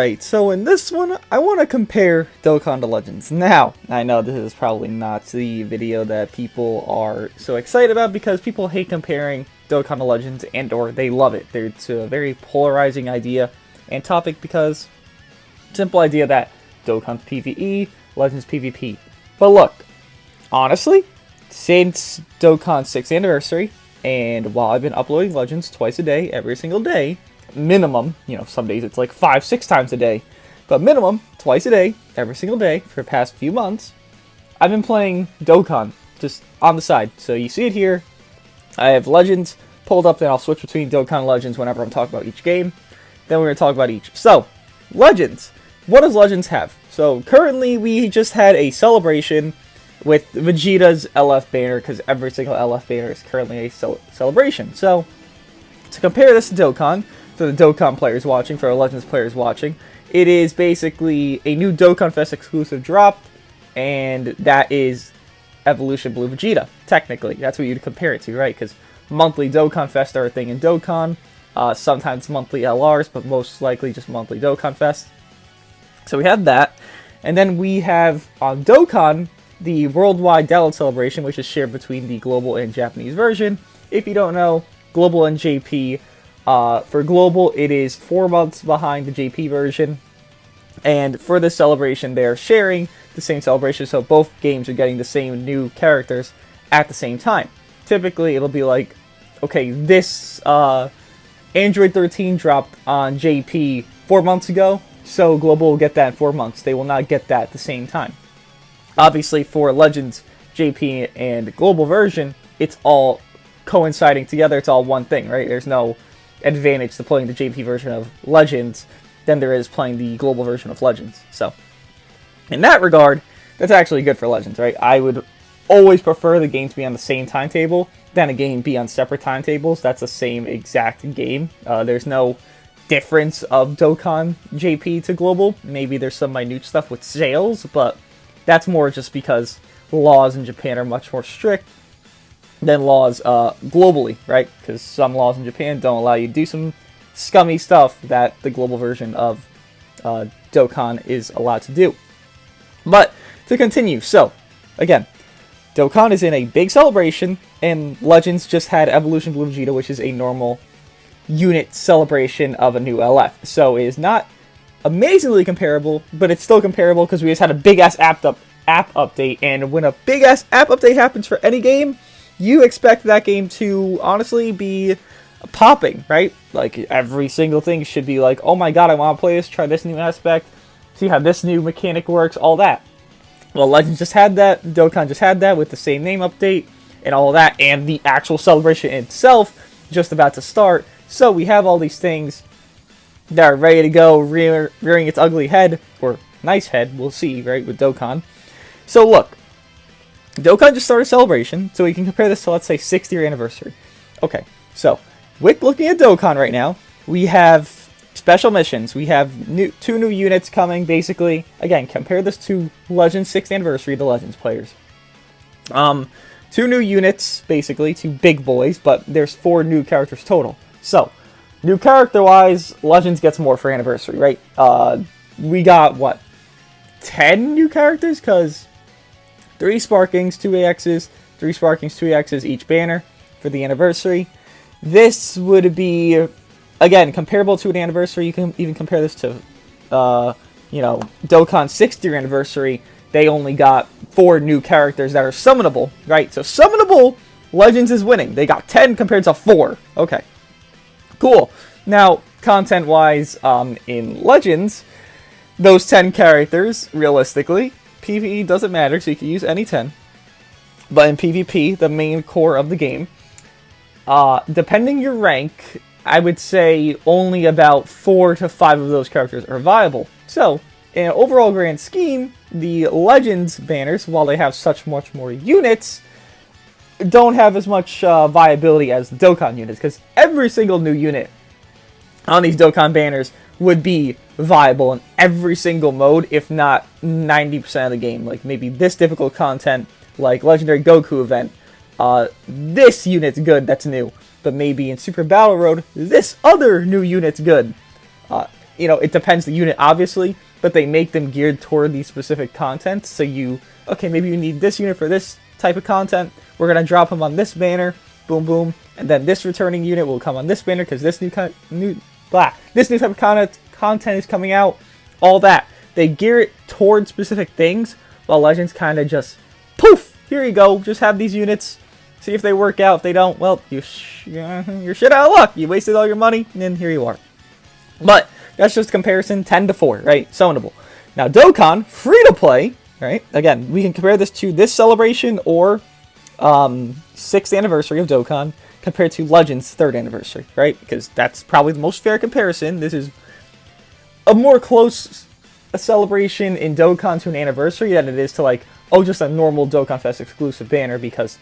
Alright, so in this one, I want to compare Dokkan to Legends. Now, I know this is probably not the video that people are so excited about because people hate comparing Dokkan to Legends and or they love it. It's a very polarizing idea and topic because simple idea that Dokkan's PvE, Legends PvP. But look, honestly, since Dokkan's 6th anniversary, and while I've been uploading Legends twice a day, every single day, minimum, some days it's like 5-6 times a day, but minimum, twice a day, every single day, for the past few months, I've been playing Dokkan, just on the side. So you see it here, I have Legends pulled up, then I'll switch between Dokkan and Legends whenever I'm talking about each game, then we're going to talk about each. So, Legends, what does Legends have? So currently we just had a celebration with Vegeta's LF banner, because every single LF banner is currently a celebration. So, to compare this to Dokkan, for the Dokkan players watching, for the Legends players watching, it is basically a new Dokkan Fest exclusive drop, and that is Evolution Blue Vegeta, technically. That's what you'd compare it to, right? Because monthly Dokkan Fest are a thing in Dokkan, sometimes monthly LRs, but most likely just monthly Dokkan Fest. So we have that, and then we have on Dokkan, the Worldwide Download Celebration, which is shared between the global and Japanese version. If you don't know, global and JP, for global, it is 4 months behind the JP version, and for this celebration, they're sharing the same celebration, so both games are getting the same new characters at the same time. Typically, it'll be like, okay, this Android 13 dropped on JP 4 months ago, so global will get that in 4 months. They will not get that at the same time. Obviously, for Legends, JP, and global version, it's all coinciding together. It's all one thing, right? There's no advantage to playing the JP version of Legends than there is playing the global version of Legends. So, in that regard, that's actually good for Legends, right? I would always prefer the game to be on the same timetable than a game be on separate timetables. That's the same exact game. There's no difference of Dokkan JP to global. Maybe there's some minute stuff with sales, but that's more just because laws in Japan are much more strict than laws globally, right? Because some laws in Japan don't allow you to do some scummy stuff that the global version of Dokkan is allowed to do. But, to continue, so, again, Dokkan is in a big celebration, and Legends just had Evolution Blue Vegeta, which is a normal unit celebration of a new LF. So it is not amazingly comparable, but it's still comparable because we just had a big-ass app update, and when a big-ass app update happens for any game, you expect that game to honestly be popping, right? Like, every single thing should be like, oh my god, I want to play this, try this new aspect, see how this new mechanic works, all that. Well, Legends just had that, Dokkan just had that with the same name update, and all that, and the actual celebration itself just about to start. So we have all these things that are ready to go, rearing its ugly head, or nice head, we'll see, right, with Dokkan. So look, Dokkan just started Celebration, so we can compare this to, let's say, 6th year anniversary. Okay, so, with looking at Dokkan right now, we have special missions. We have two new units coming, basically. Again, compare this to Legends 6th anniversary, the Legends players. 2 new units, basically, 2 big boys, but there's 4 new characters total. So, new character-wise, Legends gets more for anniversary, right? We got, what, 10 new characters? Because 3 Sparkings, 2 AXs, 3 Sparkings, 2 AXs each banner for the anniversary. This would be, again, comparable to an anniversary. You can even compare this to, Dokkan's 6th year anniversary. They only got 4 new characters that are summonable, right? So summonable, Legends is winning. They got 10 compared to 4. Okay. Cool. Now, content-wise, in Legends, those 10 characters, realistically, PvE doesn't matter, so you can use any 10. But in PvP, the main core of the game, depending your rank, I would say only about 4 to 5 of those characters are viable. So, in an overall grand scheme, the Legends banners, while they have much more units, don't have as much viability as the Dokkan units, because every single new unit on these Dokkan banners would be viable in every single mode, if not 90% of the game. Like, maybe this difficult content, like Legendary Goku event, this unit's good, that's new. But maybe in Super Battle Road, this other new unit's good. you know, it depends the unit, obviously, but they make them geared toward these specific content. So okay, maybe you need this unit for this type of content. We're going to drop them on this banner, boom, boom, and then this returning unit will come on this banner because this new type of content is coming out. All that. They gear it toward specific things, while Legends kind of just, poof, here you go, just have these units, see if they work out. If they don't, well, you're shit out of luck. You wasted all your money, and here you are. But that's just a comparison, 10 to 4, right? Summonable. Now, Dokkan, free to play, right? Again, we can compare this to this celebration or 6th anniversary of Dokkan compared to Legends' 3rd anniversary, right? Because that's probably the most fair comparison. This is a more close celebration in Dokkan to an anniversary than it is to, like, oh, just a normal Dokkan Fest exclusive banner, because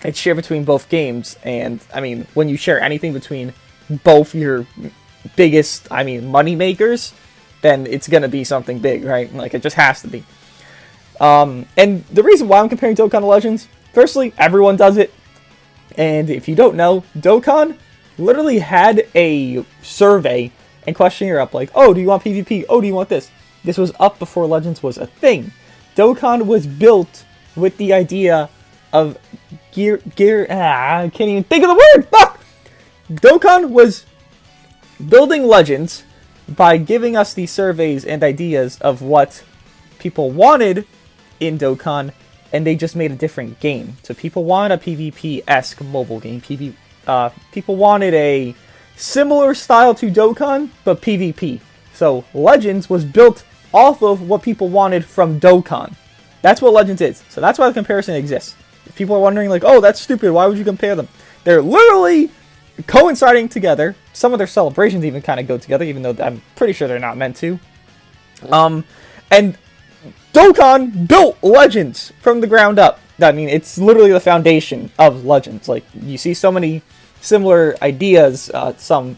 it's shared between both games. And, I mean, when you share anything between both your biggest, money makers, then it's going to be something big, right? Like, it just has to be. And the reason why I'm comparing Dokkan to Legends, firstly, everyone does it. And if you don't know, Dokkan literally had a survey and questionnaire up, like, oh, do you want PvP? Oh, do you want this? This was up before Legends was a thing. Dokkan was built with the idea of I can't even think of the word! Fuck! Dokkan was building Legends by giving us these surveys and ideas of what people wanted in Dokkan, and they just made a different game. So people wanted a PvP-esque mobile game. People wanted a similar style to Dokkan, but PvP. So Legends was built off of what people wanted from Dokkan. That's what Legends is. So that's why the comparison exists. If people are wondering, like, oh, that's stupid, why would you compare them? They're literally coinciding together. Some of their celebrations even kind of go together, even though I'm pretty sure they're not meant to. And Dokkan built Legends from the ground up. I mean, it's literally the foundation of Legends. Like, you see so many similar ideas, some,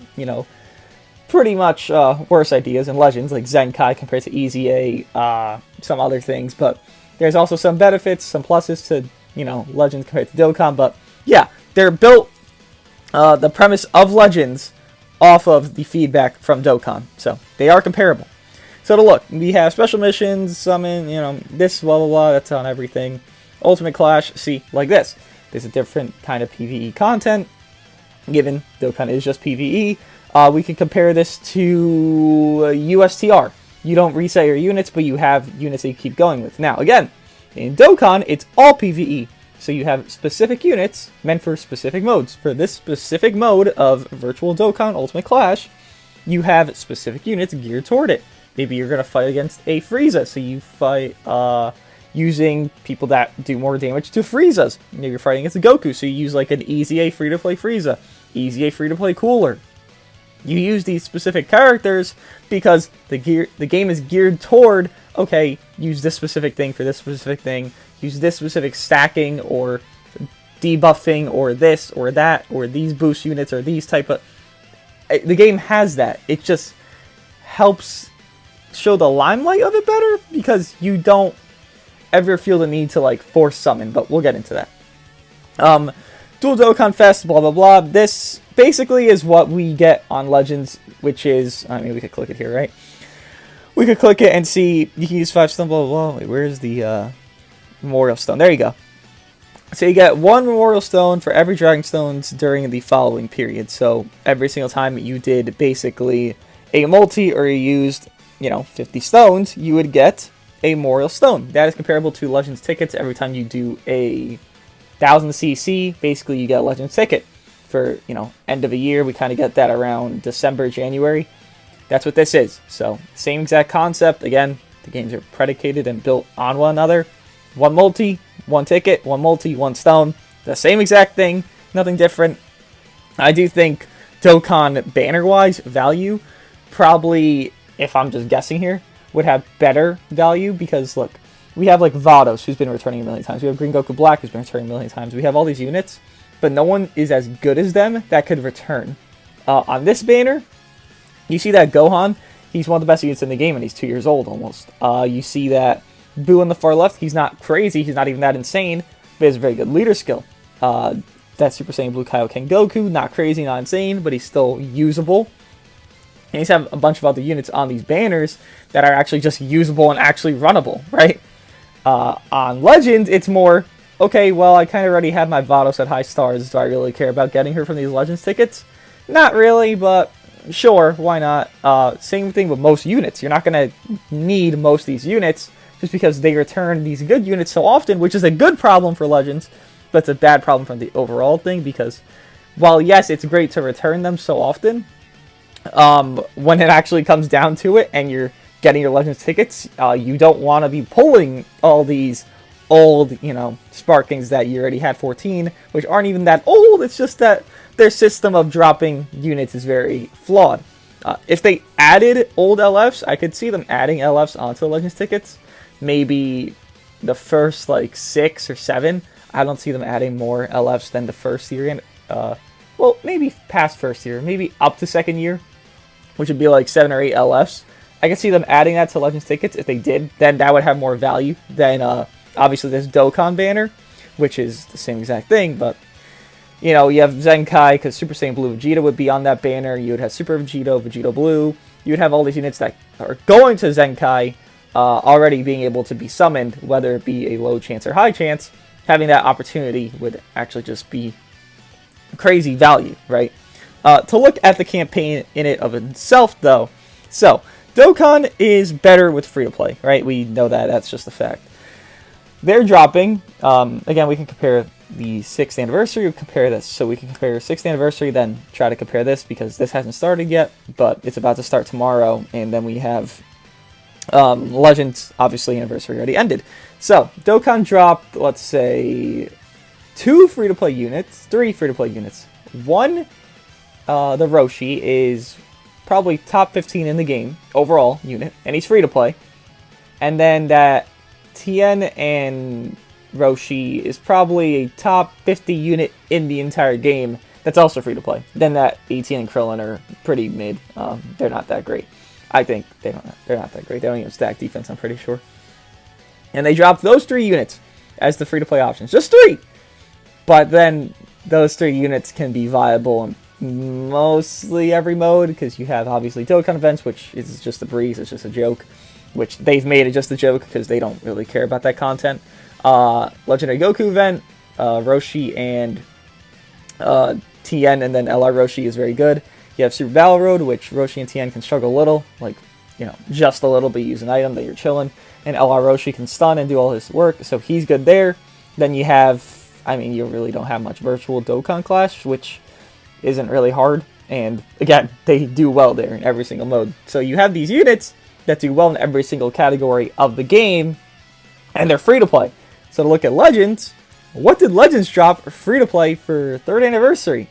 pretty much worse ideas in Legends, like Zenkai compared to Easy A, some other things, but there's also some benefits, some pluses to, Legends compared to Dokkan. But yeah, they're built the premise of Legends off of the feedback from Dokkan, so they are comparable. So to look, we have special missions, summon, this, blah blah blah, that's on everything. Ultimate Clash, see, like this. There's a different kind of PvE content, given Dokkan is just PvE. We can compare this to USTR. You don't reset your units, but you have units that you keep going with. Now, again, in Dokkan, it's all PvE. So you have specific units meant for specific modes. For this specific mode of Virtual Dokkan Ultimate Clash, you have specific units geared toward it. Maybe you're going to fight against a Frieza, so you fight using people that do more damage to Friezas. Maybe you're fighting against a Goku, so you use like an Easy A free-to-play Frieza, Easy A free-to-play Cooler. You use these specific characters because the game is geared toward, okay, use this specific thing for this specific thing, use this specific stacking or debuffing or this or that or these boost units or these type of... The game has that. It just helps show the limelight of it better because you don't ever feel the need to like force summon, but we'll get into that. Dual Dokkan Fest, blah blah blah. This basically is what we get on Legends, which is, we could click it here, right? We could click it and see, you can use 5 stone, blah blah blah. Wait, where's the Memorial Stone? There you go. So you get 1 Memorial Stone for every Dragon Stones during the following period. So every single time you did basically a multi or you used, 50 stones, you would get a Memorial Stone. That is comparable to Legends tickets. Every time you do a 1000 CC, basically you get a Legends ticket. For, end of a year, we kind of get that around December, January. That's what this is. So, same exact concept. Again, the games are predicated and built on one another. 1 multi, 1 ticket, 1 multi, 1 stone. The same exact thing, nothing different. I do think Dokkan banner-wise value probably, if I'm just guessing here, would have better value because, look, we have like Vados, who's been returning a million times. We have Green Goku Black, who's been returning a million times. We have all these units, but no one is as good as them that could return. On this banner, you see that Gohan, he's one of the best units in the game, and he's 2 years old almost. You see that Boo on the far left, he's not crazy, he's not even that insane, but he has a very good leader skill. That Super Saiyan Blue Kaioken Goku, not crazy, not insane, but he's still usable. And you have a bunch of other units on these banners that are actually just usable and actually runnable, right? On Legends, it's more, okay, well, I kind of already have my Vados at high stars. Do I really care about getting her from these Legends tickets? Not really, but sure, why not? Same thing with most units. You're not going to need most of these units just because they return these good units so often, which is a good problem for Legends, but it's a bad problem from the overall thing because while, yes, it's great to return them so often, when it actually comes down to it and you're getting your Legends tickets, you don't want to be pulling all these old, Sparkings that you already had 14, which aren't even that old. It's just that their system of dropping units is very flawed. If they added old LFs, I could see them adding LFs onto the Legends tickets. Maybe the first, 6 or 7. I don't see them adding more LFs than the first year. Well, maybe past first year. Maybe up to second year, which would be 7 or 8 LFs. I could see them adding that to Legends tickets. If they did, then that would have more value than, obviously, this Dokkan banner, which is the same exact thing, but, you have Zenkai, because Super Saiyan Blue Vegeta would be on that banner. You would have Super Vegeta, Vegeta Blue. You would have all these units that are going to Zenkai already being able to be summoned, whether it be a low chance or high chance. Having that opportunity would actually just be crazy value, right? To look at the campaign in it of itself, though, so Dokkan is better with free-to-play, right? We know that. That's just a fact. They're dropping. Again, we can compare the 6th anniversary. We compare this. So we can compare 6th anniversary, then try to compare this because this hasn't started yet, but it's about to start tomorrow. And then we have Legends, obviously, anniversary already ended. So Dokkan dropped, let's say, 2 free-to-play units, 3 free-to-play units. One, the Roshi, is probably top 15 in the game, overall unit, and he's free to play. And then that Tien and Roshi is probably a top 50 unit in the entire game that's also free to play. Then that Etienne and Krillin are pretty mid. They're not that great. I think they're not that great. They don't even stack defense, I'm pretty sure. And they dropped those 3 units as the free to play options. Just 3! But then those 3 units can be viable in mostly every mode, because you have obviously Dokkan events, which is just a breeze, it's just a joke, which they've made it just a joke because they don't really care about that content. Legendary Goku event, Roshi and Tien, and then LR Roshi is very good. You have Super Battle Road, which Roshi and Tien can struggle a little, just a little, but use an item that you're chilling, and LR Roshi can stun and do all his work, so he's good there. Then you have, you really don't have much virtual Dokkan Clash, which isn't really hard, and again, they do well there in every single mode. So you have these units that do well in every single category of the game, and they're free to play. So to look at Legends, what did Legends drop free to play for 3rd anniversary?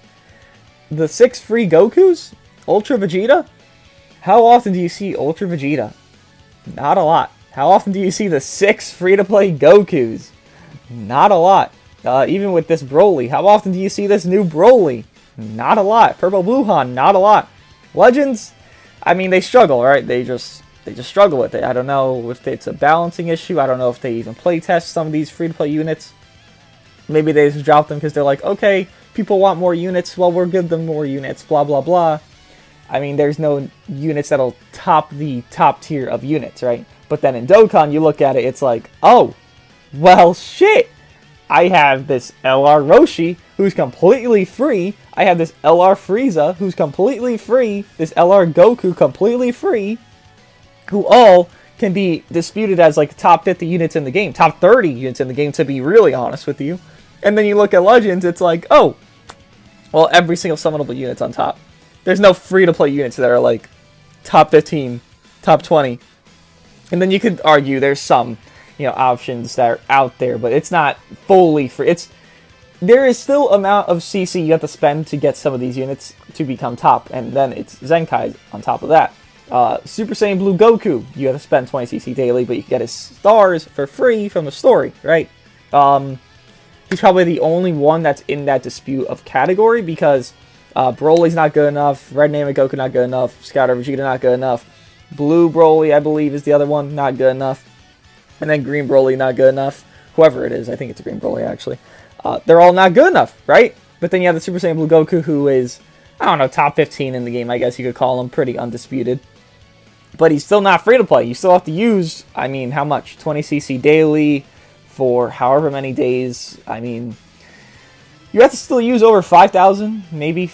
The 6 free Gokus? Ultra Vegeta? How often do you see Ultra Vegeta? Not a lot. How often do you see the 6 free to play Gokus? Not a lot. Even with this Broly, how often do you see this new Broly? Not a lot. Purple Bluhan, not a lot. Legends, they struggle, right? They just struggle with it. I don't know if it's a balancing issue. I don't know if they even play test some of these free-to-play units. Maybe they just drop them because they're like, okay, people want more units, well, we'll give them more units, blah, blah, blah. There's no units that'll top the top tier of units, right? But then in Dokkan, you look at it, it's like, oh, well, shit. I have this LR Roshi, who's completely free. I have this LR Frieza, who's completely free. This LR Goku, completely free. Who all can be disputed as top 50 units in the game. Top 30 units in the game, to be really honest with you. And then you look at Legends, it's like, oh, well, every single summonable unit's on top. There's no free-to-play units that are top 15, top 20. And then you could argue there's some options that are out there, but it's not fully free. There is still amount of CC you have to spend to get some of these units to become top, and then it's Zenkai on top of that. Super Saiyan Blue Goku, you have to spend 20 CC daily, but you can get his stars for free from the story, right? He's probably the only one that's in that dispute of category, because Broly's not good enough, Red Name of Goku not good enough, Scouter Vegeta not good enough, Blue Broly, I believe, is the other one, not good enough. And then Green Broly, not good enough. Whoever it is, I think it's a Green Broly, actually. They're all not good enough, right? But then you have the Super Saiyan Blue Goku, who is I don't know, top 15 in the game, I guess you could call him, pretty undisputed. But he's still not free to play. You still have to use, I mean, how much? 20cc daily for however many days. I mean, you have to still use over 5,000, maybe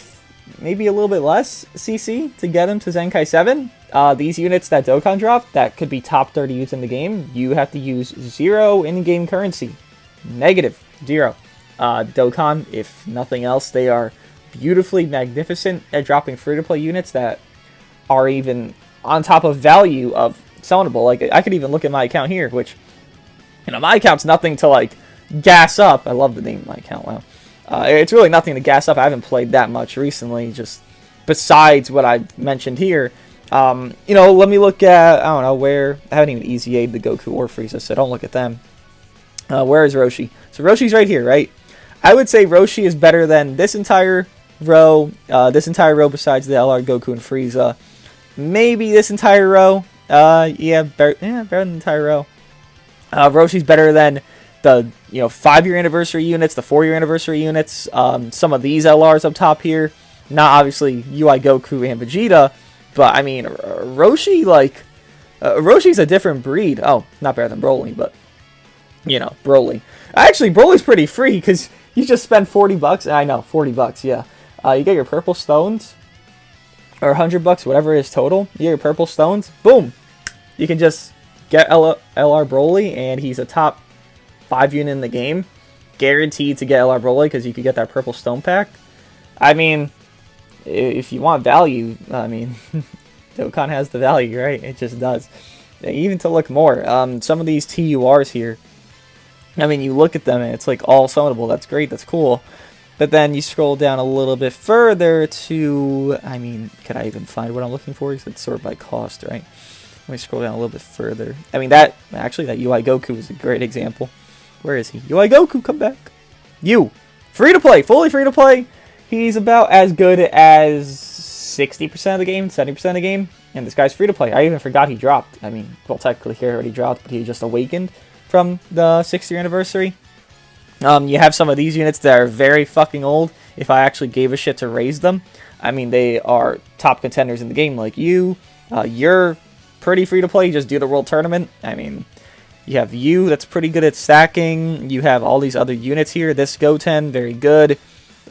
a little bit less CC to get him to Zenkai 7. These units that Dokkan dropped, that could be top 30 units in the game, you have to use 0 in-game currency. Negative. 0. Dokkan, if nothing else, they are beautifully magnificent at dropping free-to-play units that are even on top of value of summonable. Like, I could even look at my account here, which, you know, my account's nothing to, like, gas up. I love the name of my account, wow. It's really nothing to gas up. I haven't played that much recently, just besides what I mentioned here. You know, let me look at, I don't know, where, I haven't even easy A'd the Goku or Frieza, so don't look at them. Where is Roshi? So Roshi's right here, right? I would say Roshi is better than this entire row besides the LR, Goku, and Frieza. Maybe this entire row. Yeah, better than the entire row. Roshi's better than the 5-year anniversary units, the 4-year anniversary units. Some of these LRs up top here. Not obviously UI Goku and Vegeta, but I mean Roshi, like Roshi's a different breed. Oh, not better than Broly, but you know, Broly. Actually, Broly's pretty free because you just spend $40. I know, $40. Yeah, you get your purple stones. Or $100, whatever it is total. You get your purple stones. Boom! You can just get LR Broly, and he's a top 5 unit in the game. Guaranteed to get LR Broly, because you could get that purple stone pack. I mean, if you want value, I mean, Dokkan has the value, right? It just does. Even to look more. Some of these TURs here, I mean, you look at them, and it's like all summonable. That's great, that's cool. But then you scroll down a little bit further to, I mean, could I even find what I'm looking for? Because it's sorted by cost, right? Let me scroll down a little bit further. I mean, that UI Goku is a great example. Where is he? UI Goku, come back. Free to play, fully free to play. He's about as good as 60% of the game, 70% of the game. And this guy's free to play. I even forgot he dropped. I mean, well, technically he already dropped, but he just awakened from the 6th year anniversary. You have some of these units that are very fucking old. If I actually gave a shit to raise them, I mean, they are top contenders in the game. Like you, you're pretty free to play. You just do the World Tournament. I mean, you have you that's pretty good at stacking. You have all these other units here. This Goten, very good.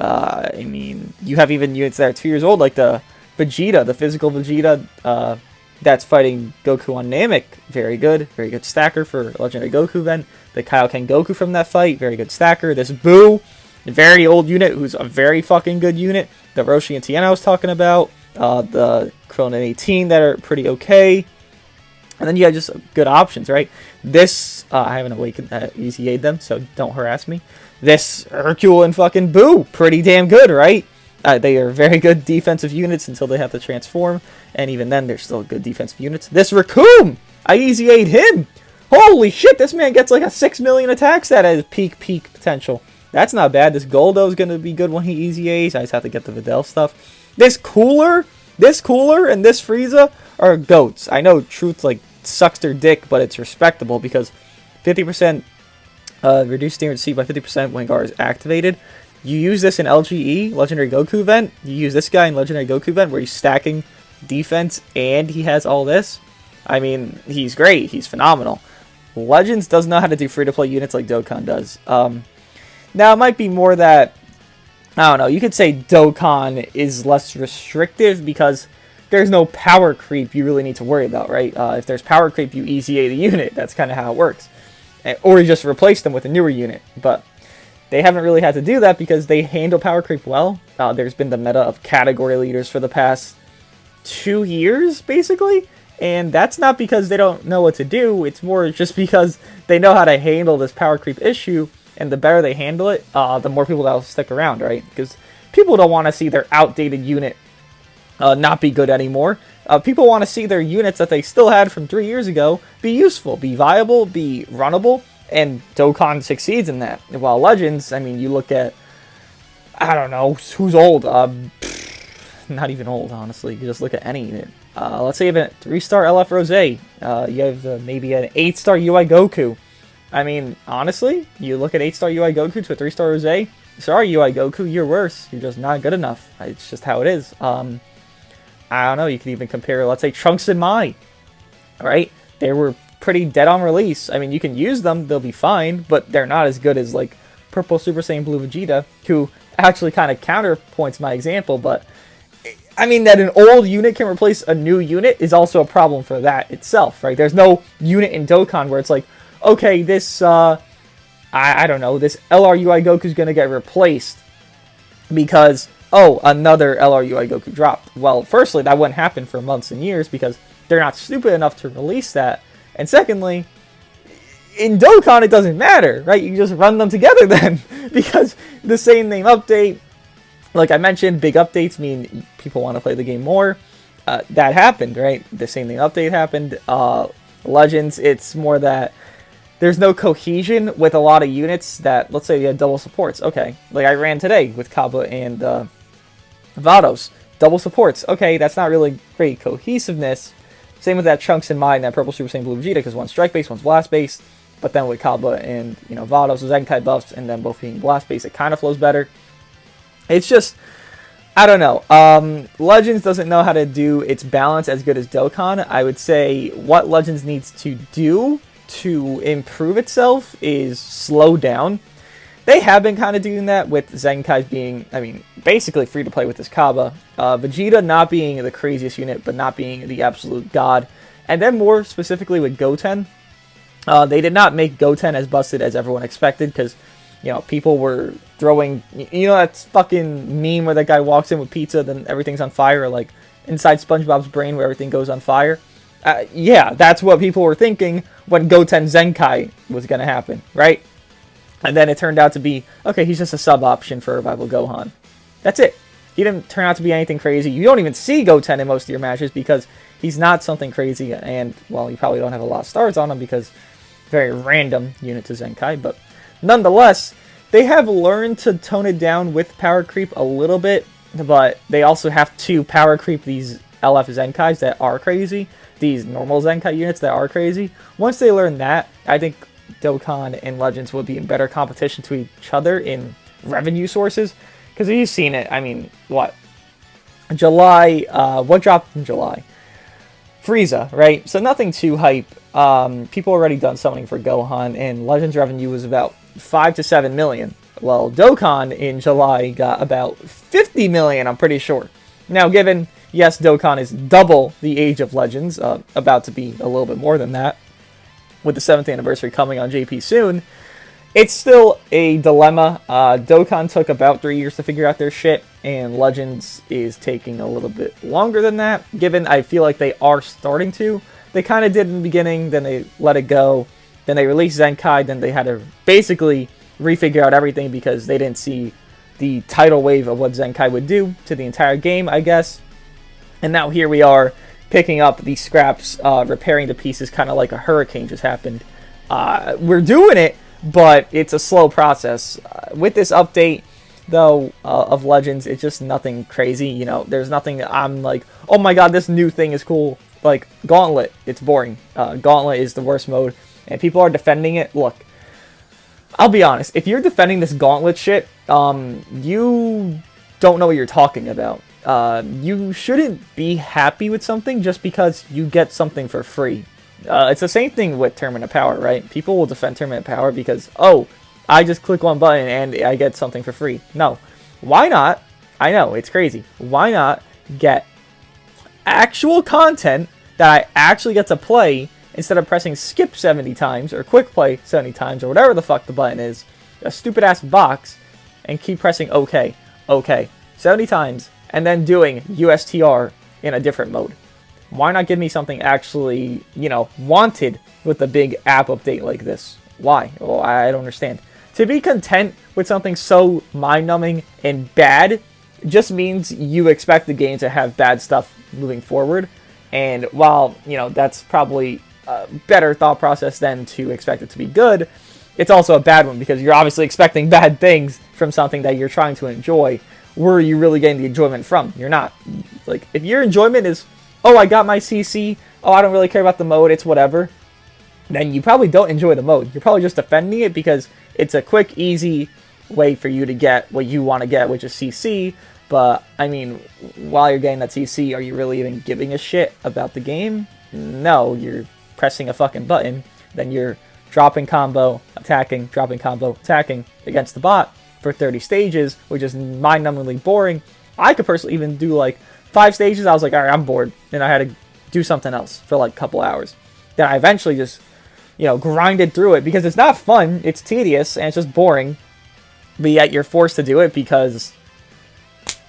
I mean, you have even units that are 2 years old, like the Vegeta, the physical Vegeta that's fighting Goku on Namek. Very good stacker for Legendary Goku event. The Kaioken Goku from that fight, very good stacker. This Boo, a very old unit who's a very fucking good unit. The Roshi and Tien I was talking about. The Krillin 18 that are pretty okay. And then you have just good options, right? This, I haven't awakened that Easy Aid them, so don't harass me. This Hercule and fucking Boo, pretty damn good, right? They are very good defensive units until they have to transform. And even then, they're still good defensive units. This Raccoon, I Easy Aid him. Holy shit, this man gets like a 6 million attack stat at his peak potential. That's not bad. This Goldo is going to be good when he Easy A's. I just have to get the Videl stuff. This Cooler, and this Frieza are goats. I know Truth like sucks their dick, but it's respectable because 50% reduced damage C by 50% when Gar is activated. You use this in LGE, Legendary Goku event. You use this guy in Legendary Goku event where he's stacking defense and he has all this. I mean, he's great. He's phenomenal. Legends doesn't know how to do free-to-play units like Dokkan does. Now, it might be more that, I don't know, you could say Dokkan is less restrictive because there's no power creep you really need to worry about, right? If there's power creep, you Easy A the unit. That's kind of how it works. Or you just replace them with a newer unit. But they haven't really had to do that because they handle power creep well. There's been the meta of category leaders for the past 2 years, basically. And that's not because they don't know what to do, it's more just because they know how to handle this power creep issue, and the better they handle it, the more people that will stick around, right? Because people don't want to see their outdated unit not be good anymore. People want to see their units that they still had from 3 years ago be useful, be viable, be runnable, and Dokkan succeeds in that. While Legends, I mean, you look at, I don't know, who's old? Not even old, honestly. You just look at any unit. Let's say you have a 3-star LF Rose. You have maybe an 8-star UI Goku. I mean, honestly, you look at 8-star UI Goku to a 3-star Rose, sorry, UI Goku, you're worse. You're just not good enough. It's just how it is. I don't know. You could even compare, let's say, Trunks and Mai, right? They were pretty dead on release. I mean, you can use them; they'll be fine, but they're not as good as like Purple Super Saiyan Blue Vegeta, who actually kind of counterpoints my example. But I mean, that an old unit can replace a new unit is also a problem for that itself, right? There's no unit in Dokkan where it's like, okay, this I don't know, this LRUI Goku is gonna get replaced because, oh, another LRUI Goku dropped. Well, firstly, that wouldn't happen for months and years because they're not stupid enough to release that. And secondly, in Dokkan, it doesn't matter, right? You just run them together then because the same name update, like I mentioned, big updates mean people want to play the game more. That happened, right? The same name update happened. Legends, it's more that there's no cohesion with a lot of units that, let's say you had double supports. Okay, like I ran today with Kaba and Vados. Double supports. Okay, that's not really great cohesiveness. Same with that Trunks and Mai and that Purple Super Saiyan Blue Vegeta, because one's strike based, one's blast based. But then with Kaba and Vados, Zenkai buffs, and then both being blast based, it kind of flows better. It's just, I don't know. Legends doesn't know how to do its balance as good as Dokkan. I would say what Legends needs to do to improve itself is slow down. They have been kind of doing that with Zenkai being, I mean, basically free to play with this Kaba. Vegeta not being the craziest unit, but not being the absolute god. And then more specifically with Goten, they did not make Goten as busted as everyone expected because, people were throwing, that fucking meme where that guy walks in with pizza, then everything's on fire, or like inside SpongeBob's brain where everything goes on fire. Yeah, that's what people were thinking when Goten Zenkai was going to happen, right? And then it turned out to be, okay, he's just a sub option for Revival Gohan. That's it. He didn't turn out to be anything crazy. You don't even see Goten in most of your matches because he's not something crazy. And, well, you probably don't have a lot of stars on him because very random unit to Zenkai. But nonetheless, they have learned to tone it down with power creep a little bit. But they also have to power creep these LF Zenkais that are crazy. These normal Zenkai units that are crazy. Once they learn that, I think Dokkan and Legends will be in better competition to each other in revenue sources. Because you've seen it, I mean, what? July, what dropped in July? Frieza, right? So nothing too hype. People already done summoning for Gohan, and Legends revenue was about 5 to 7 million. Well, Dokkan in July got about 50 million, I'm pretty sure. Now, given, yes, Dokkan is double the age of Legends, about to be a little bit more than that, with the 7th anniversary coming on JP soon, it's still a dilemma. Dokkan took about 3 years to figure out their shit, and Legends is taking a little bit longer than that, given I feel like they are starting to. They kind of did in the beginning, then they let it go, then they released Zenkai, then they had to basically refigure out everything because they didn't see the tidal wave of what Zenkai would do to the entire game, I guess. And now here we are, picking up the scraps, repairing the pieces, kind of like a hurricane just happened. We're doing it, but it's a slow process. With this update, though, of Legends, it's just nothing crazy. There's nothing I'm like, oh my god, this new thing is cool. Like, Gauntlet, it's boring. Gauntlet is the worst mode, and people are defending it. Look, I'll be honest, if you're defending this Gauntlet shit, you don't know what you're talking about. You shouldn't be happy with something just because you get something for free. It's the same thing with Tournament of Power, right? People will defend Tournament of Power because, oh, I just click one button and I get something for free. No. Why not? I know, it's crazy. Why not get actual content that I actually get to play instead of pressing skip 70 times or quick play 70 times or whatever the fuck the button is, a stupid ass box, and keep pressing OK, 70 times, and then doing USTR in a different mode. Why not give me something actually, wanted with a big app update like this? Why? Well, I don't understand. To be content with something so mind-numbing and bad just means you expect the game to have bad stuff moving forward. And while, that's probably a better thought process than to expect it to be good, it's also a bad one because you're obviously expecting bad things from something that you're trying to enjoy. Where are you really getting the enjoyment from? You're not. Like, if your enjoyment is, oh, I got my CC, oh, I don't really care about the mode, it's whatever, then you probably don't enjoy the mode. You're probably just defending it because it's a quick, easy way for you to get what you want to get, which is CC. But, I mean, while you're getting that CC, are you really even giving a shit about the game? No, you're pressing a fucking button, then you're dropping combo, attacking, dropping combo, attacking against the bot for 30 stages, which is mind-numbingly boring. I could personally even do like 5 stages. I was like, alright, I'm bored. And I had to do something else for like a couple hours. Then I eventually just, grinded through it because it's not fun, it's tedious, and it's just boring. But yet you're forced to do it because,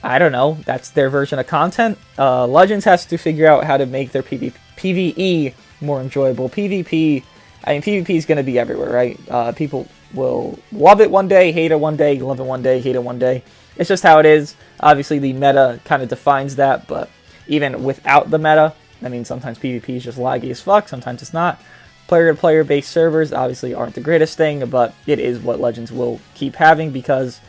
I don't know, that's their version of content. Legends has to figure out how to make their PvE more enjoyable. PvP, I mean, PvP is going to be everywhere, right? People will love it one day, hate it one day, love it one day, hate it one day. It's just how it is. Obviously, the meta kind of defines that, but even without the meta, I mean, sometimes PvP is just laggy as fuck, sometimes it's not. Player-to-player based servers obviously aren't the greatest thing, but it is what Legends will keep having, because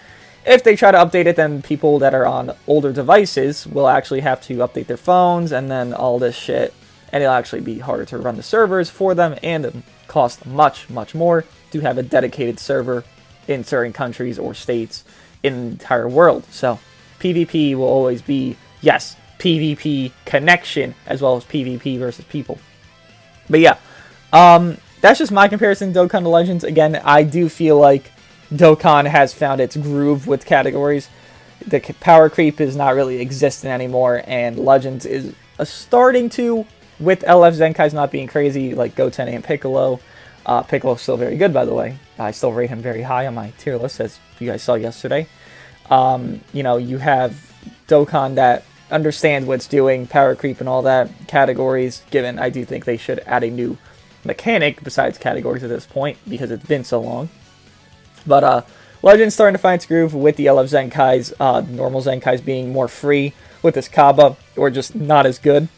if they try to update it, then people that are on older devices will actually have to update their phones and then all this shit, and it'll actually be harder to run the servers for them, and it cost much, much more to have a dedicated server in certain countries or states in the entire world. So PvP will always be, yes, PvP connection as well as PvP versus people. But yeah, that's just my comparison to Dokkan to Legends. Again, I do feel like Dokkan has found its groove with categories. The power creep is not really existing anymore, and Legends is starting to, with LF Zenkai's not being crazy, like Goten and Piccolo. Piccolo's still very good, by the way. I still rate him very high on my tier list, as you guys saw yesterday. You have Dokkan that understands what it's doing, power creep and all that, categories, given I do think they should add a new mechanic besides categories at this point, because it's been so long. But Legend's starting to find its groove with the LF Zenkais, normal Zenkais being more free with this Kaba, or just not as good.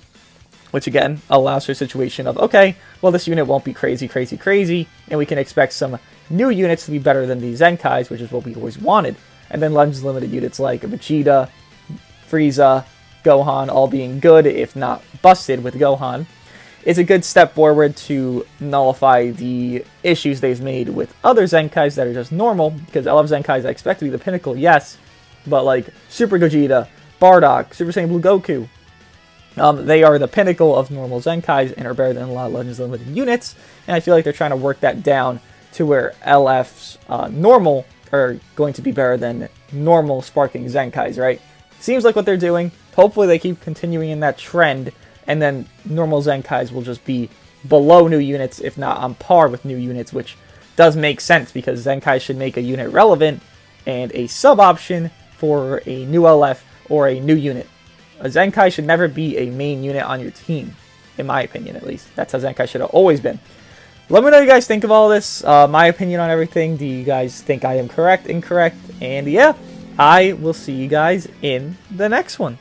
Which again, allows for a situation of, okay, well this unit won't be crazy, crazy, crazy, and we can expect some new units to be better than the Zenkais, which is what we always wanted. And then Legends Limited units like Vegeta, Frieza, Gohan, all being good, if not busted with Gohan, is a good step forward to nullify the issues they've made with other Zenkais that are just normal, because LF Zenkais I expect to be the pinnacle, yes, but like Super Gogeta, Bardock, Super Saiyan Blue Goku, they are the pinnacle of normal Zenkais and are better than a lot of Legends Limited units, and I feel like they're trying to work that down to where LF's normal are going to be better than normal Sparking Zenkais, right? Seems like what they're doing. Hopefully they keep continuing in that trend, and then normal Zenkais will just be below new units, if not on par with new units, which does make sense, because Zenkai should make a unit relevant and a sub-option for a new LF or a new unit. A Zenkai should never be a main unit on your team, in my opinion at least. That's how Zenkai should have always been. Let me know what you guys think of all this, my opinion on everything. Do you guys think I am correct, incorrect? And yeah, I will see you guys in the next one.